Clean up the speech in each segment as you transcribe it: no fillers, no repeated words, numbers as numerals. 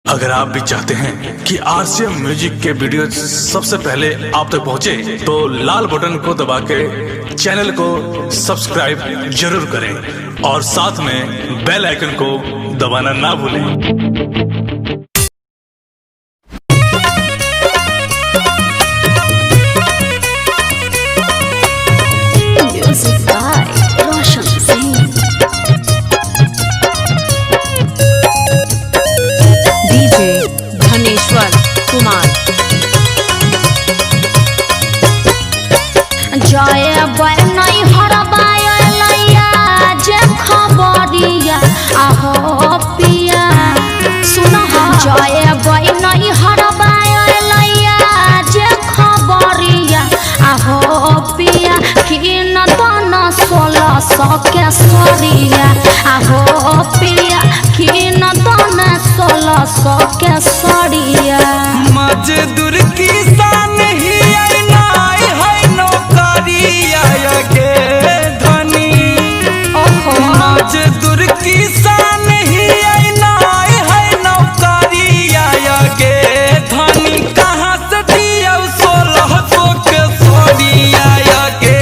अगर आप भी चाहते हैं कि आरसीएम म्यूजिक के वीडियो सबसे पहले आप तक पहुंचे, तो लाल बटन को दबा के चैनल को सब्सक्राइब जरूर करें और साथ में बेल आइकन को दबाना ना भूलें। जय नहीं हरबाया जे खबरिया आहो पिया सुन जय नहीं हरबाया जे खबरिया आहो पिया किन दन 1600 के सरिया आहो पिया किन दन 1600 के सरिया मजदूर किसान ही मजदूर किसान ही है नौकरिया गे धनी कहाँ से दिया 1600 के सरिया गे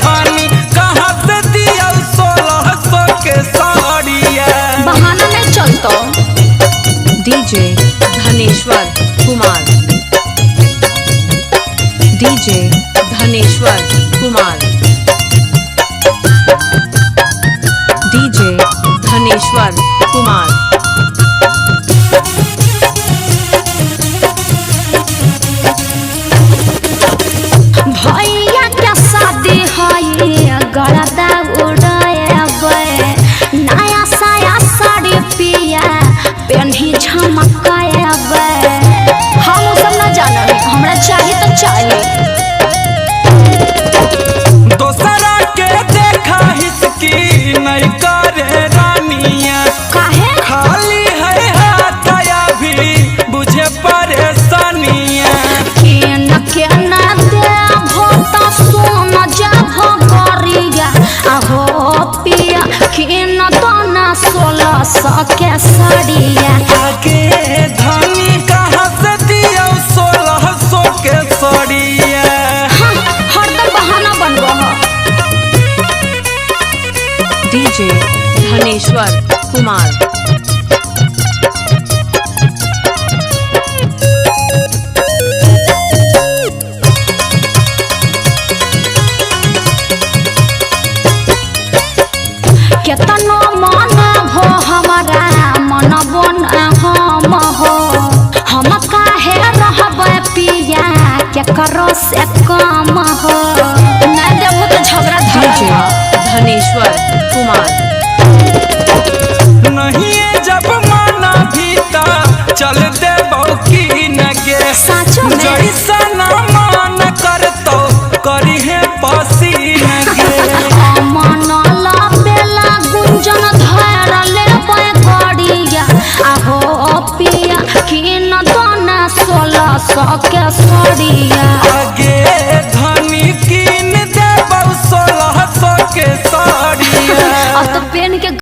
धनी कहाँ से दिया 1600 के सरिया बहाना नहीं चलतो। DJ Dhaneshwar Kumar, DJ Dhaneshwar Kumar, DJ Dhaneshwar Kumar. भैया के शादी है गरदा उड़ाए नया साया साड़ी पिया पेन्ही झमकाए हम सब न जाने हमरा चाहिए तो चाहिए दोसरा के देखा हिसकी नहीं करे रानिया काहे खाली है हाथ भी बुझे परेशानिया के न दे भोत सोन जा भगरिया आहो पिया किन दोना 1600 के सरिया आगे धनी कहाँ से दिया 1600 के सरिया हरदम बहाना बनबो डीजे धनेश्वर कुमार, केतनो मन हो हमारा मन बन हम हो हम काहे रहबे पिया के करो से कम हो न देबो तो झगड़ा डीजे धर धनेश्वर कुमार। नहीं जब माना भीता चल दे बौकी नगे साचो में जैसा ना मान कर तो करी है पसीना गे मन बेला गुंजन धर ले गड़िया आहो पिया किन दोना 1600 के सरिया